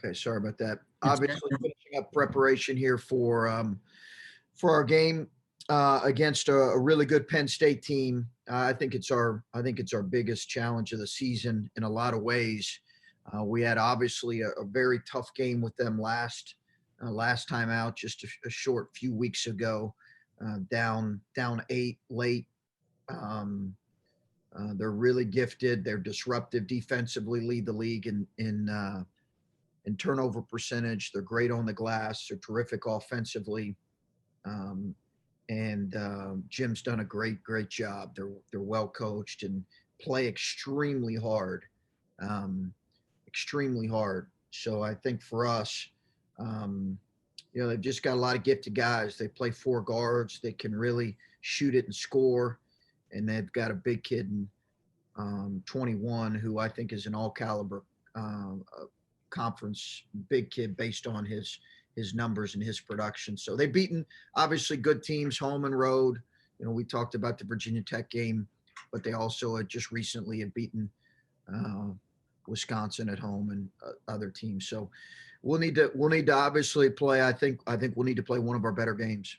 Okay, sorry about that. It's Obviously, finishing up preparation here for our game against a really good Penn State team. I think it's our biggest challenge of the season in a lot of ways. We had obviously a very tough game with them last time out, just a short few weeks ago, down 8 late. Um, they're really gifted. They're disruptive defensively, lead the league in turnover percentage. They're great on the glass. They're terrific offensively. Um, and Jim's done a great job. They're well coached and play extremely hard. So I think for us, um, they've just got a lot of gifted guys. They play four guards. They can really shoot it and score, and they've got a big kid in 21 who I think is an all caliber conference big kid based on his numbers and his production. So they've beaten obviously good teams home and road. We talked about the Virginia Tech game, but they also just recently have beaten uh, Wisconsin at home and other teams. So we'll need to obviously play. I think we'll need to play one of our better games.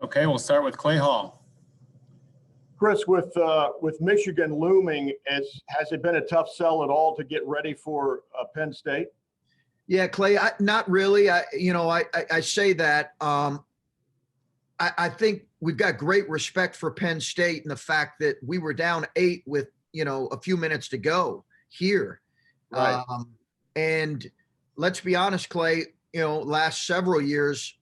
Okay, we'll start with Clay Hall. Chris, with Michigan looming, has it been a tough sell at all to get ready for Penn State? Yeah, Clay, not really. I say that. I think we've got great respect for Penn State and the fact that we were down 8 with, a few minutes to go here. Right. And let's be honest, Clay, last several years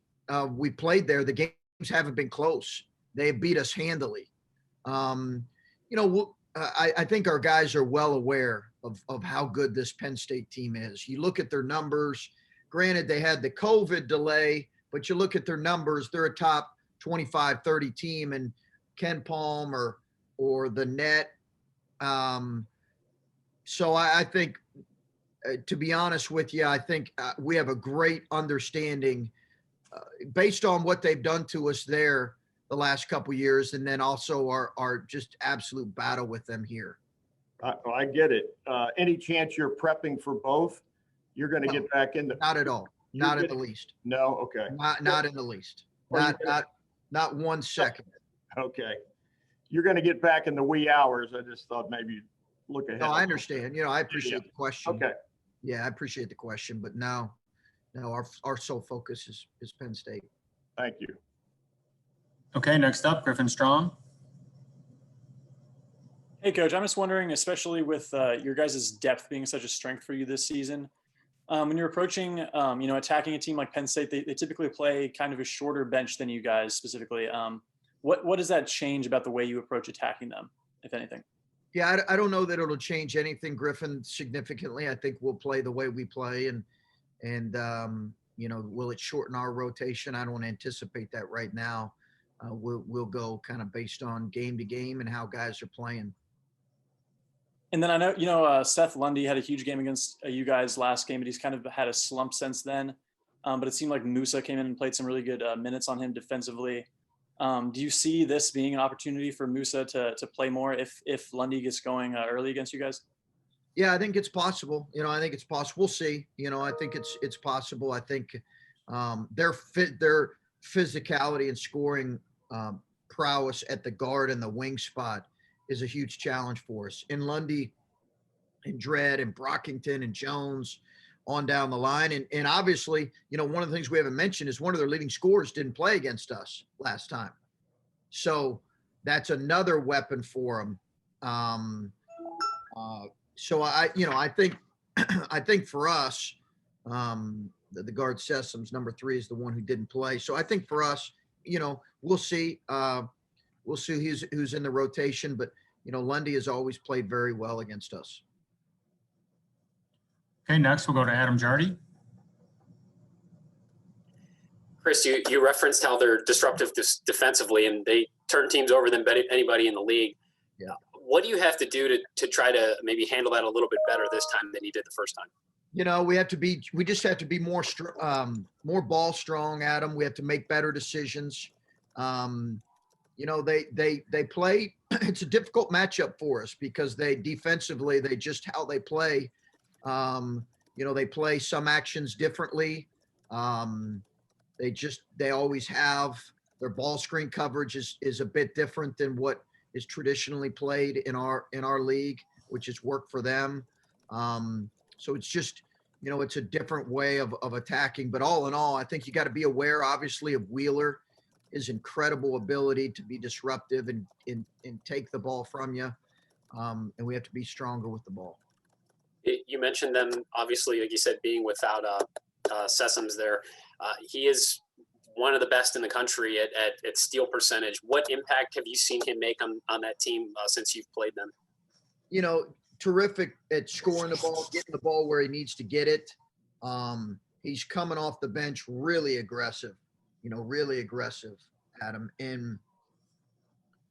we played there, the games haven't been close. They beat us handily. I think our guys are well aware of how good this Penn State team is. You look at their numbers. Granted, they had the COVID delay, but you look at their numbers, they're a top 25, 30 team, and Ken Palm or the net. So I think, to be honest with you, I think we have a great understanding based on what they've done to us there the last couple of years, and then also our just absolute battle with them here. I get it. Any chance you're prepping for both? You're going to get back into? Not at all. Not in the least. No. Okay. Not in the least. Not 1 second. Okay. You're going to get back in the wee hours. I just thought maybe look ahead. No, I understand. I appreciate the question. Okay. Yeah, I appreciate the question, but no, our sole focus is Penn State. Thank you. Okay, next up, Griffin Strong. Hey, Coach, I'm just wondering, especially with your guys' depth being such a strength for you this season, when you're approaching, attacking a team like Penn State, they typically play kind of a shorter bench than you guys specifically. What does that change about the way you approach attacking them, if anything? Yeah, I don't know that it'll change anything, Griffin, significantly. I think we'll play the way we play, and will it shorten our rotation? I don't anticipate that right now. We'll go kind of based on game to game and how guys are playing. And then I know, Seth Lundy had a huge game against you guys last game, but he's kind of had a slump since then. But it seemed like Musa came in and played some really good minutes on him defensively. Do you see this being an opportunity for Musa to play more if Lundy gets going early against you guys? Yeah, I think it's possible. I think it's possible. We'll see. I think it's possible. I think their physicality and scoring prowess at the guard and the wing spot is a huge challenge for us. In Lundy, and Dredd, and Brockington, and Jones, on down the line. And obviously, one of the things we haven't mentioned is one of their leading scorers didn't play against us last time. So that's another weapon for them. So I think for us, the guard Sessoms, number 3, is the one who didn't play. So I think for us, we'll see. We'll see who's in the rotation, but Lundy has always played very well against us. Okay, next we'll go to Adam Jardy. Chris, you referenced how they're disruptive defensively, and they turn teams over than anybody in the league. Yeah. What do you have to do to try to maybe handle that a little bit better this time than you did the first time? We just have to be more ball strong, Adam. We have to make better decisions. They play. It's a difficult matchup for us because defensively, how they play They play some actions differently. They always have. Their ball screen coverage is a bit different than what is traditionally played in our league, which has worked for them. So it's just, it's a different way of attacking. But all in all, I think you got to be aware, obviously, of Wheeler, his incredible ability to be disruptive and take the ball from you. And we have to be stronger with the ball. You mentioned them, obviously, like you said, being without Sessoms there. He is one of the best in the country at steal percentage. What impact have you seen him make on that team since you've played them? Terrific at scoring the ball, getting the ball where he needs to get it. He's coming off the bench really aggressive, Adam. And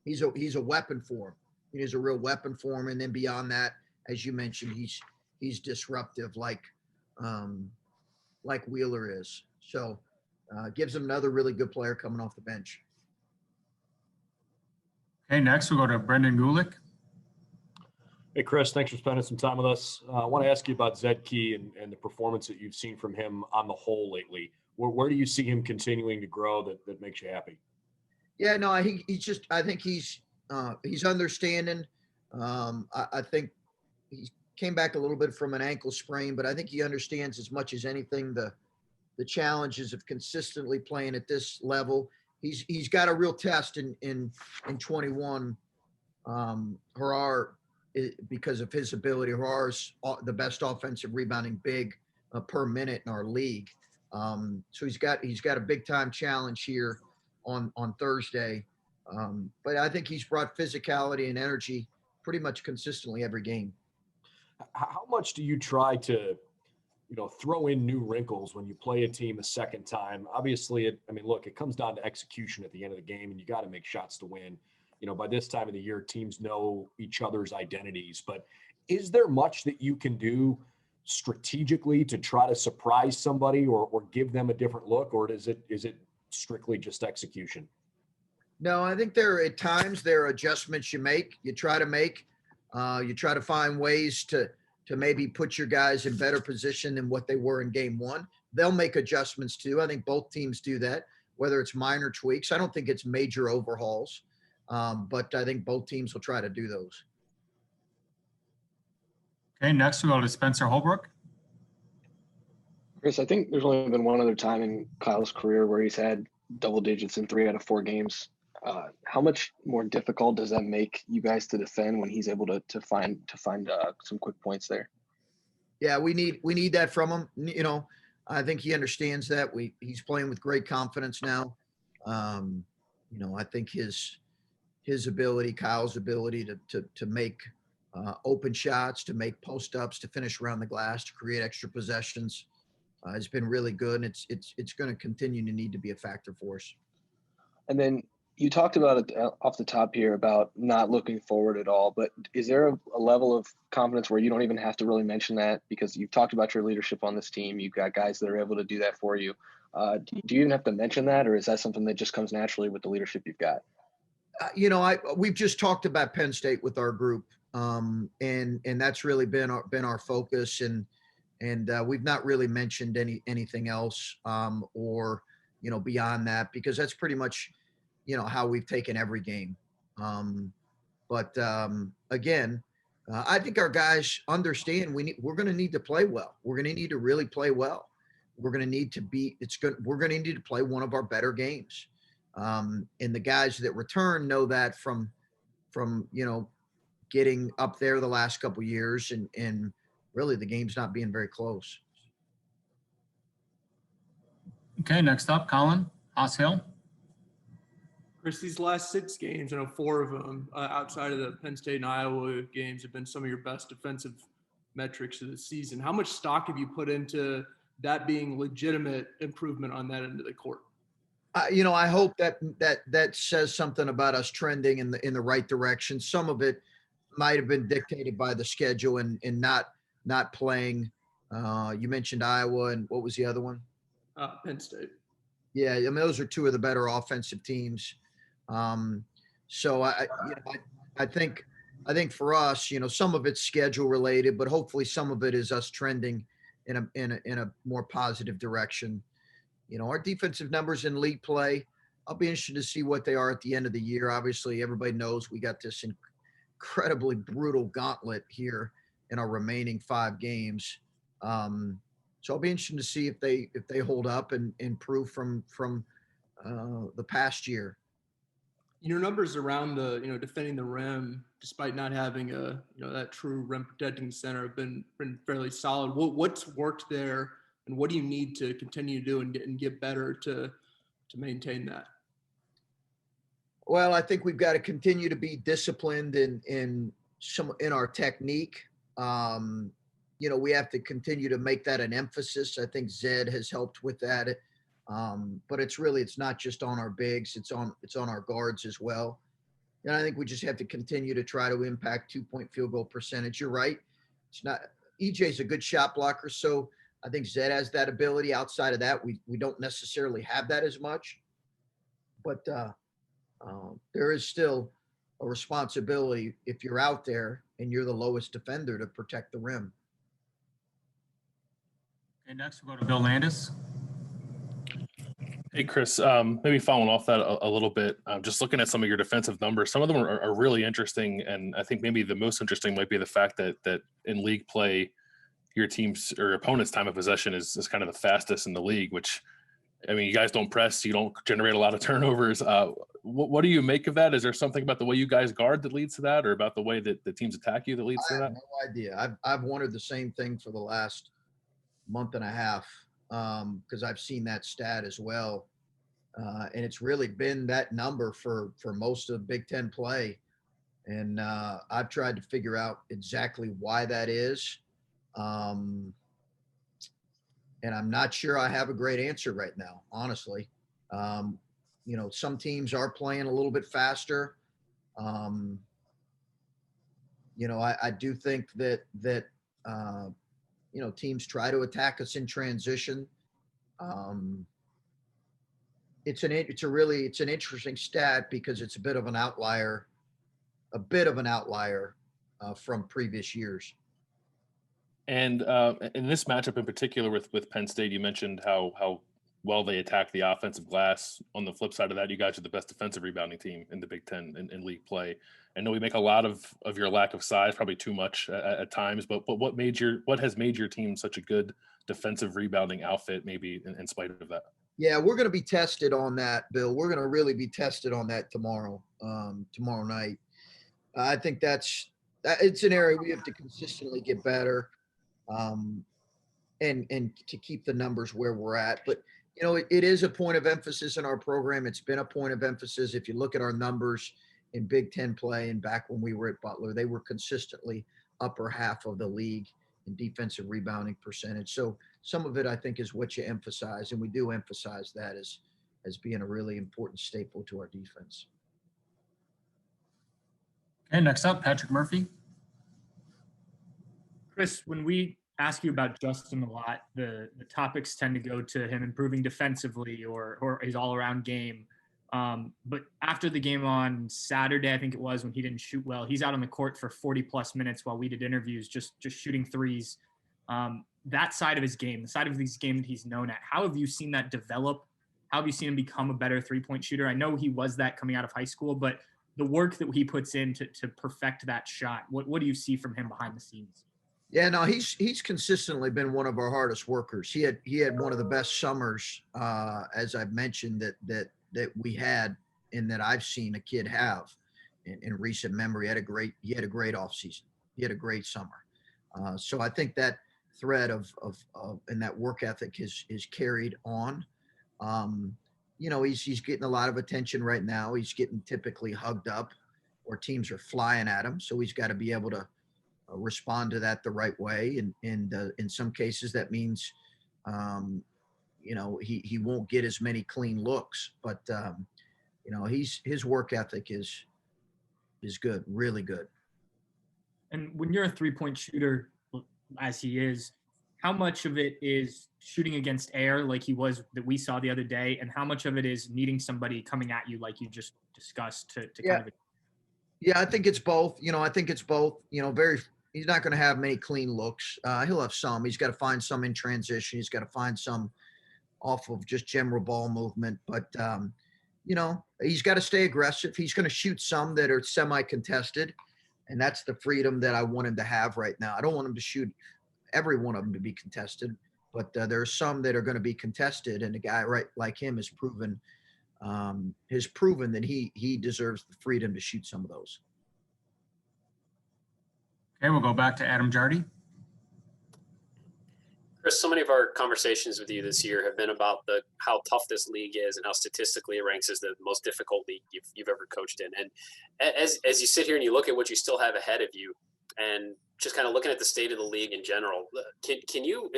he's a weapon for him. He's a real weapon for him. And then beyond that, as you mentioned, he's disruptive like Wheeler is. So gives him another really good player coming off the bench. Okay, next we'll go to Brendan Gulick. Hey, Chris, thanks for spending some time with us. I want to ask you about Zed Key and the performance that you've seen from him on the whole lately. Where do you see him continuing to grow that makes you happy? Yeah, no, I think he's understanding. I think he came back a little bit from an ankle sprain, but I think he understands as much as anything the challenges of consistently playing at this level. He's got a real test in 21. Harar, because of his ability, Harar's the best offensive rebounding big per minute in our league. So he's got a big time challenge here on Thursday. But I think he's brought physicality and energy pretty much consistently every game. How much do you try to, throw in new wrinkles when you play a team a second time? Obviously, it comes down to execution at the end of the game, and you got to make shots to win. By this time of the year, teams know each other's identities. But is there much that you can do strategically to try to surprise somebody or give them a different look, or is it strictly just execution? No, I think at times there are adjustments you try to make. You try to find ways to maybe put your guys in better position than what they were in game one. They'll make adjustments too. I think both teams do that, whether it's minor tweaks. I don't think it's major overhauls, but I think both teams will try to do those. Okay, next we'll go to Spencer Holbrook. Chris, I think there's only been one other time in Kyle's career where he's had double digits in 3 out of 4 games. How much more difficult does that make you guys to defend when he's able to find some quick points there? Yeah, we need that from him. I think he understands that. He's playing with great confidence now. I think his ability, Kyle's ability to make open shots, to make post ups, to finish around the glass, to create extra possessions has been really good, and it's going to continue to need to be a factor for us. And then you talked about it off the top here about not looking forward at all, but is there a level of confidence where you don't even have to really mention that because you've talked about your leadership on this team? You've got guys that are able to do that for you. Do you even have to mention that, or is that something that just comes naturally with the leadership you've got? We've just talked about Penn State with our group, and that's really been our focus, and we've not really mentioned anything else or beyond that, because that's pretty much how we've taken every game. But again, I think our guys understand we're going to need to play well. We're going to need to really play well. We're going to need to we're going to need to play one of our better games. And the guys that return know that from getting up there the last couple of years and really the game's not being very close. Okay, next up, Colin Oshill. Chris, these last 6 games, 4 of them outside of the Penn State and Iowa games have been some of your best defensive metrics of the season. How much stock have you put into that being legitimate improvement on that end of the court? I hope that says something about us trending in the right direction. Some of it might have been dictated by the schedule and not playing. You mentioned Iowa, and what was the other one? Penn State. Yeah, those are 2 of the better offensive teams. So I think I think for us, some of it's schedule related, but hopefully some of it is us trending in a more positive direction. Our defensive numbers in league play, I'll be interested to see what they are at the end of the year. Obviously, everybody knows we got this incredibly brutal gauntlet here in our remaining 5 games. So I'll be interested to see if they hold up and improve from the past year. Your numbers around the defending the rim, despite not having that true rim protecting center, have been fairly solid. What's worked there, and what do you need to continue to do and get better to maintain that? Well, I think we've got to continue to be disciplined in our technique. We have to continue to make that an emphasis. I think Zed has helped with that. But it's not just on our bigs, it's on our guards as well. And I think we just have to continue to try to impact 2-point field goal percentage. You're right. It's not EJ's a good shot blocker, so I think Zed has that ability. Outside of that, we don't necessarily have that as much. But there is still a responsibility if you're out there and you're the lowest defender to protect the rim. Okay, next we'll go to Bill Landis. Hey, Chris, maybe following off that a little bit, just looking at some of your defensive numbers, some of them are really interesting. And I think maybe the most interesting might be the fact that in league play, your team's or your opponent's time of possession is kind of the fastest in the league, which, I mean, you guys don't press, you don't generate a lot of turnovers. What do you make of that? Is there something about the way you guys guard that leads to that, or about the way that the teams attack you that leads to that? I have no idea. I've wondered the same thing for the last month and a half. Because I've seen that stat as well. And it's really been that number for most of Big Ten play. And I've tried to figure out exactly why that is. And I'm not sure I have a great answer right now, honestly. Some teams are playing a little bit faster. I do think that teams try to attack us in transition. It's an interesting stat because it's a bit of an outlier from previous years. And in this matchup in particular with Penn State, you mentioned how well they attack the offensive glass. On the flip side of that, you guys are the best defensive rebounding team in the Big Ten in league play. I know we make a lot of your lack of size, probably too much at times, but what has made your team such a good defensive rebounding outfit, maybe in spite of that? Yeah, we're going to be tested on that, Bill. We're going to really be tested on that tomorrow night. I think it's an area we have to consistently get better, and to keep the numbers where we're at. But it is a point of emphasis in our program. It's been a point of emphasis. If you look at our numbers in Big Ten play and back when we were at Butler, they were consistently upper half of the league in defensive rebounding percentage. So some of it, I think, is what you emphasize, and we do emphasize that as being a really important staple to our defense. Okay, next up, Patrick Murphy. Chris, when we ask you about Justin a lot, the topics tend to go to him improving defensively or his all-around game. But after the game on Saturday, I think it was, when he didn't shoot well, he's out on the court for 40-plus minutes while we did interviews, just shooting threes. That side of his game, the side of his game that he's known at, how have you seen that develop? How have you seen him become a better three-point shooter? I know he was that coming out of high school, but the work that he puts in to perfect that shot, what do you see from him behind the scenes? Yeah, no, he's consistently been one of our hardest workers. He had one of the best summers, as I've mentioned, that we had and that I've seen a kid have in recent memory. He had a great offseason. He had a great summer. So I think that thread of and that work ethic is carried on. He's getting a lot of attention right now. He's getting typically hugged up, or teams are flying at him. So he's got to be able to respond to that the right way. And in some cases that means, he won't get as many clean looks, but his work ethic is good, really good. And when you're a three-point shooter, as he is, how much of it is shooting against air like he was that we saw the other day, and how much of it is needing somebody coming at you like you just discussed to kind of Yeah, I think it's both. I think it's both. He's not going to have many clean looks. He'll have some. He's got to find some in transition. He's got to find some off of just general ball movement. But, he's got to stay aggressive. He's going to shoot some that are semi-contested, and that's the freedom that I want him to have right now. I don't want him to shoot every one of them to be contested, but there are some that are going to be contested, and a guy like him has proven that he deserves the freedom to shoot some of those. Okay, we'll go back to Adam Jardy. Chris, so many of our conversations with you this year have been about how tough this league is and how statistically it ranks as the most difficult league you've ever coached in. And as you sit here and you look at what you still have ahead of you, and just kind of looking at the state of the league in general, can you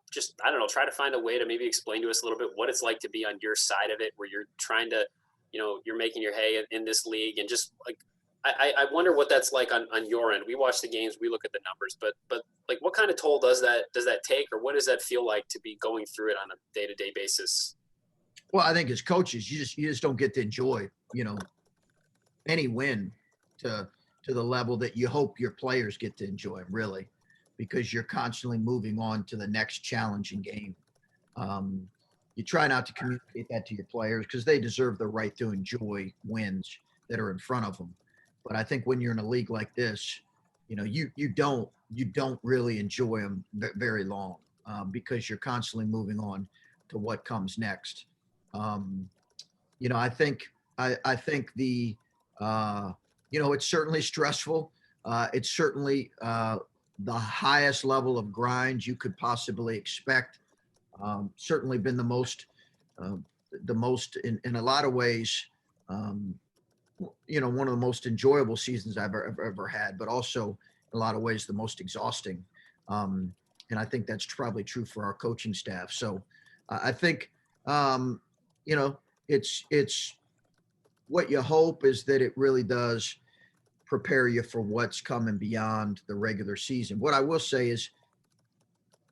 just, I don't know, try to find a way to maybe explain to us a little bit what it's like to be on your side of it, where you're trying to, you're making your hay in this league, and just like, I wonder what that's like on your end. We watch the games, we look at the numbers, but like, what kind of toll does that take, or what does that feel like to be going through it on a day-to-day basis? Well, I think as coaches, you just don't get to enjoy, any win to the level that you hope your players get to enjoy, really, because you're constantly moving on to the next challenging game. You try not to communicate that to your players because they deserve the right to enjoy wins that are in front of them. But I think when you're in a league like this, you don't really enjoy them very long because you're constantly moving on to what comes next. I think the it's certainly stressful. It's certainly the highest level of grind you could possibly expect. Certainly been the most in a lot of ways. One of the most enjoyable seasons I've ever had, but also in a lot of ways the most exhausting. And I think that's probably true for our coaching staff. So I think, it's what you hope is that it really does prepare you for what's coming beyond the regular season. What I will say is,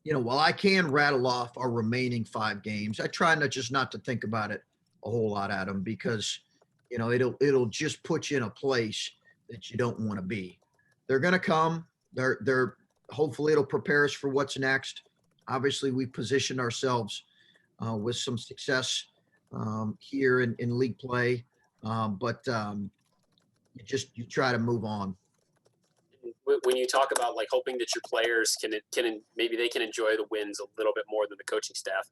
while I can rattle off our remaining 5 games, I try not to think about it a whole lot, Adam, because it'll just put you in a place that you don't want to be. They're going to come. They're hopefully it'll prepare us for what's next. Obviously, we positioned ourselves with some success here in league play, but you try to move on. When you talk about like hoping that your players can maybe they can enjoy the wins a little bit more than the coaching staff,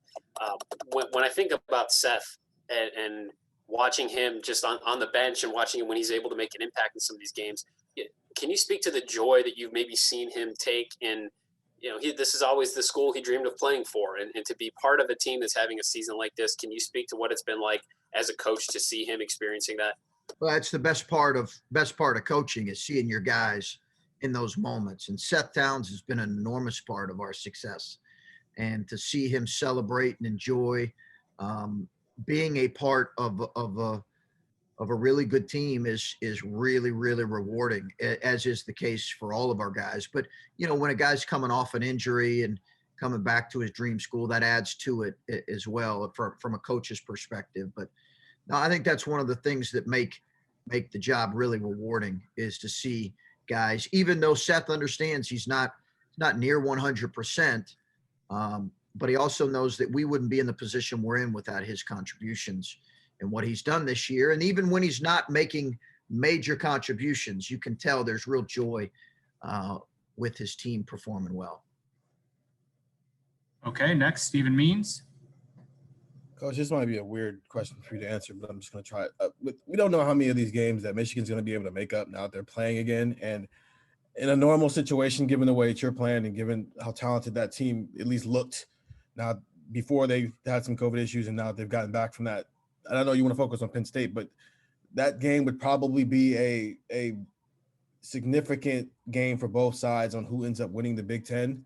when I think about Seth and watching him just on the bench and watching him when he's able to make an impact in some of these games, can you speak to the joy that you've maybe seen him take in, this is always the school he dreamed of playing for, and to be part of a team that's having a season like this? Can you speak to what it's been like as a coach to see him experiencing that? Well, that's the best part of coaching, is seeing your guys in those moments. And Seth Towns has been an enormous part of our success, and to see him celebrate and enjoy being a part of a really good team is really, really rewarding, as is the case for all of our guys. But, when a guy's coming off an injury and coming back to his dream school, that adds to it as well from a coach's perspective. But no, I think that's one of the things that make the job really rewarding, is to see guys, even though Seth understands he's not near 100%, but he also knows that we wouldn't be in the position we're in without his contributions and what he's done this year. And even when he's not making major contributions, you can tell there's real joy with his team performing well. Okay, next, Stephen Means. Coach, this might be a weird question for you to answer, but I'm just going to try it. We don't know how many of these games that Michigan's going to be able to make up now that they're playing again. And in a normal situation, given the way that you're playing and given how talented that team at least looked now before they had some COVID issues and now they've gotten back from that. I know you want to focus on Penn State, but that game would probably be a significant game for both sides on who ends up winning the Big Ten.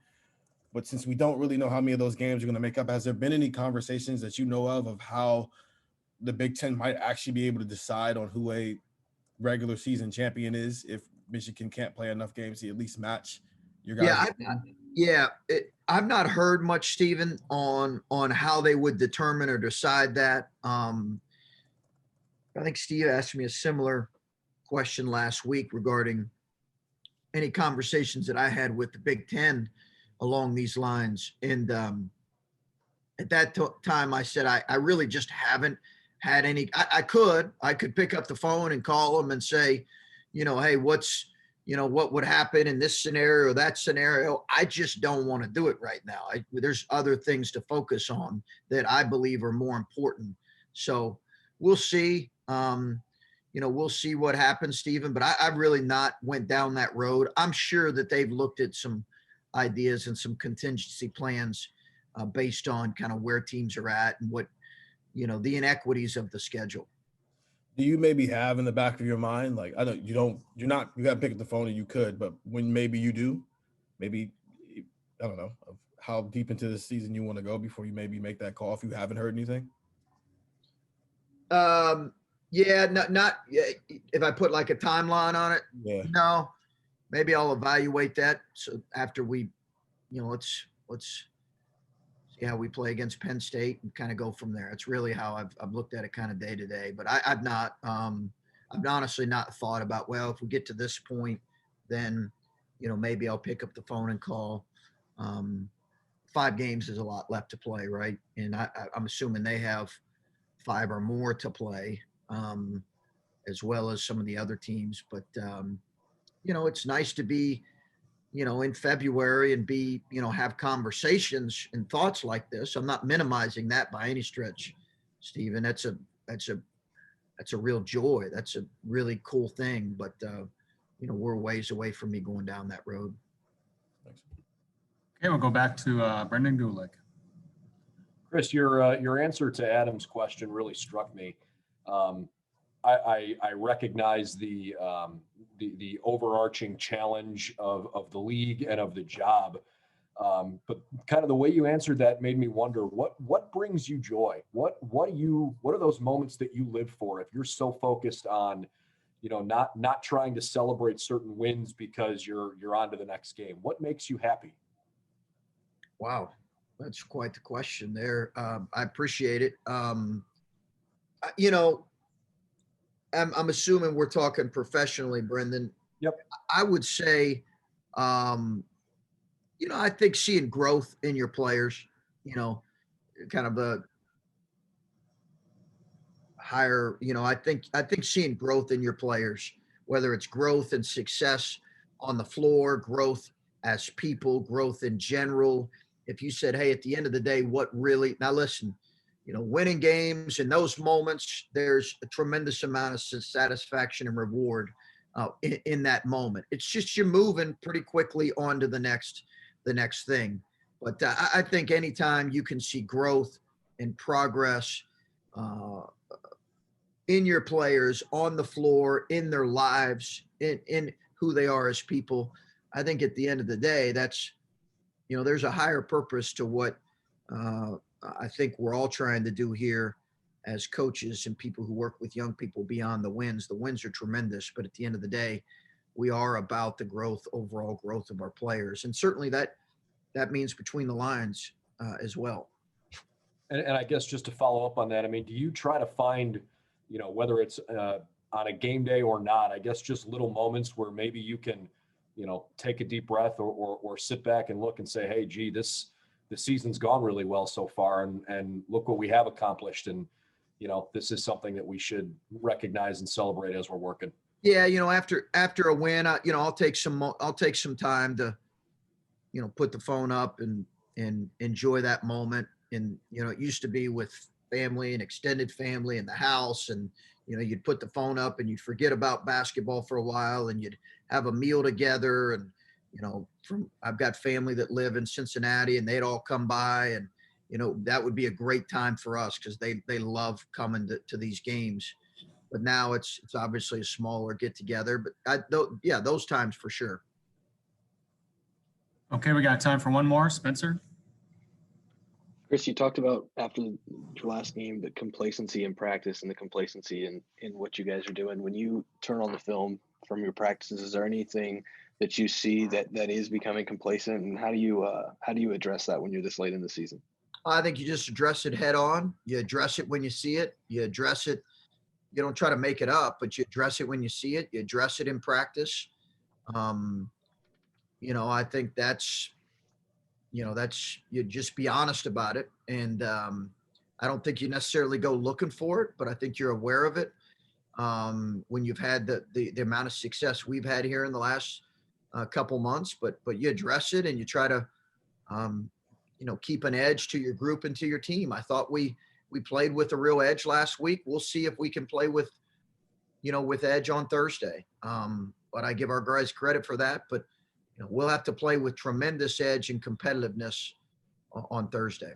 But since we don't really know how many of those games are going to make up, has there been any conversations that you know of how the Big Ten might actually be able to decide on who a regular season champion is if Michigan can't play enough games to at least match your guys? I've not heard much, Stephen, on how they would determine or decide that. I think Steve asked me a similar question last week regarding any conversations that I had with the Big Ten along these lines. And at that time, I said, I really just haven't had any. I could pick up the phone and call them and say, hey, what would happen in this scenario, that scenario. I just don't want to do it right now. There's other things to focus on that I believe are more important. So we'll see. We'll see what happens, Stephen, but I've really not went down that road. I'm sure that they've looked at some ideas and some contingency plans based on kind of where teams are at and what, the inequities of the schedule. Do you maybe have in the back of your mind, like, I know you got to pick up the phone and you could, but when maybe you do, maybe, I don't know, of how deep into the season you want to go before you maybe make that call if you haven't heard anything? Yeah, not if I put like a timeline on it. Yeah. No, maybe I'll evaluate that. So after we, let's see how we play against Penn State and kind of go from there. It's really how I've looked at it kind of day to day. But I've honestly not thought about, well, if we get to this point, then maybe I'll pick up the phone and call. 5 games is a lot left to play, right? And I'm assuming they have 5 or more to play. As well as some of the other teams. But, it's nice to be, in February and be, have conversations and thoughts like this. I'm not minimizing that by any stretch, Stephen. That's a real joy. That's a really cool thing. But, we're ways away from me going down that road. Thanks. Okay, we'll go back to Brendan Gulick. Chris, your answer to Adam's question really struck me. I recognize the overarching challenge of the league and of the job, but kind of the way you answered that made me wonder what brings you joy. What are those moments that you live for? If you're so focused on, not trying to celebrate certain wins because you're on to the next game, what makes you happy? Wow. That's quite the question there. I appreciate it. I'm assuming we're talking professionally, Brendan. Yep. I would say, I think seeing growth in your players, kind of a higher, I think seeing growth in your players, whether it's growth and success on the floor, growth as people, growth in general. If you said, hey, at the end of the day, now listen, winning games in those moments, there's a tremendous amount of satisfaction and reward in that moment. It's just you're moving pretty quickly on to the next thing. But I think anytime you can see growth and progress in your players, on the floor, in their lives, in who they are as people, I think at the end of the day, that's, there's a higher purpose to what I think we're all trying to do here as coaches and people who work with young people beyond the wins. The wins are tremendous, but at the end of the day, we are about the overall growth of our players. And certainly that means between the lines as well. And I guess just to follow up on that, I mean, do you try to find, whether it's on a game day or not, I guess just little moments where maybe you can, take a deep breath or sit back and look and say, hey, gee, the season's gone really well so far, and look what we have accomplished. And, this is something that we should recognize and celebrate as we're working. Yeah. After a win, I'll take some time to, put the phone up and enjoy that moment. And, it used to be with family and extended family in the house, and, you'd put the phone up and you'd forget about basketball for a while and you'd have a meal together. And, I've got family that live in Cincinnati and they'd all come by, and, that would be a great time for us because they love coming to these games. But now it's obviously a smaller get together, but those times for sure. Okay, we got time for one more. Spencer? Chris, you talked about after your last game, the complacency in practice and the complacency in what you guys are doing. When you turn on the film from your practices, is there anything that you see that is becoming complacent, and how do you address that when you're this late in the season? I think you just address it head on. You address it when you see it. You address it you don't try to make it up, but you address it when you see it. You address it in practice. You know, I think that's you just be honest about it. And I don't think you necessarily go looking for it, but I think you're aware of it. When you've had the amount of success we've had here in the last couple months, but you address it and you try to, you know, keep an edge to your group and to your team. I thought we played with a real edge last week. We'll see if we can play with, you know, with edge on Thursday. But I give our guys credit for that, but you know, we'll have to play with tremendous edge and competitiveness on Thursday.